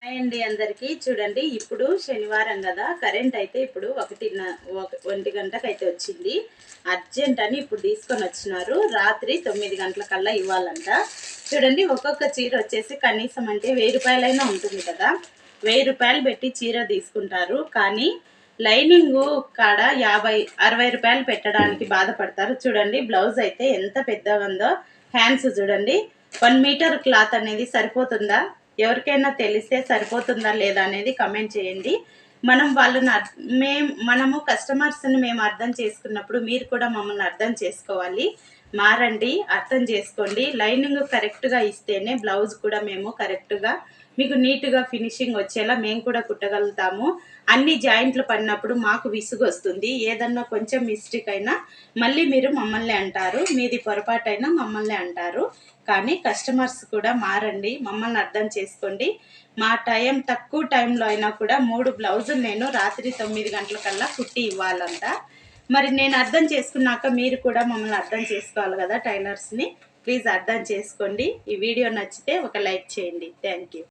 Hi అండి అందరికీ. చూడండి, ఇప్పుడు శనివారం కదా, కరెంట్ అయితే ఇప్పుడు 1 గంటకు అయితే వచ్చింది. అర్జెంట్ అని ఇప్పుడు తీసుకొని వచ్చినారు. రాత్రి 9 గంటలకల్లా ఇవ్వాలంట. చూడండి, ఒక్కొక్క చీర వచ్చేసి కనీసం అంటే 1000 రూపాయలైనా ఉంటుంది కదా. 1000 రూపాయలు పెట్టి చీర తీసుకుంటారు, కానీ లైనింగ్ కాడ 50-60 రూపాయలు పెట్టడానికి బాధపడతారు. చూడండి, బ్లౌజ్ అయితే ఎంత పెద్దగా ఉందో. హ్యాండ్స్ చూడండి, 1 మీటర్ క్లాత్ అనేది సరిపోతుందా? ఎవరికైనా తెలిస్తే సరిపోతుందా లేదా అనేది కమెంట్ చేయండి. మనం వాళ్ళని మనము కస్టమర్స్ని మేము అర్థం చేసుకున్నప్పుడు మీరు కూడా మమ్మల్ని అర్థం చేసుకోవాలి. మారండి, అర్థం చేసుకోండి. లైనింగ్ కరెక్ట్గా ఇస్తేనే బ్లౌజ్ కూడా మేము కరెక్ట్గా మీకు నీట్గా ఫినిషింగ్ వచ్చేలా మేము కూడా కుట్టగలుగుతాము. అన్ని జాయింట్లు పడినప్పుడు మాకు విసుగు వస్తుంది. ఏదన్నా కొంచెం మిస్టేక్ అయినా మళ్ళీ మీరు మమ్మల్ని అంటారు, మీది పొరపాటైనా మమ్మల్ని అంటారు. కానీ కస్టమర్స్ కూడా మారండి, మమ్మల్ని అర్థం చేసుకోండి. మా తక్కువ టైంలో అయినా కూడా 3 బ్లౌజులు నేను రాత్రి 9 గంటలకల్లా కుట్టి ఇవ్వాలంట. మరి నేను అర్థం చేసుకున్నాక మీరు కూడా మమ్మల్ని అర్థం చేసుకోవాలి కదా టైలర్స్ని. ప్లీజ్ అర్థం చేసుకోండి. ఈ వీడియో నచ్చితే ఒక లైక్ చేయండి. Thank you.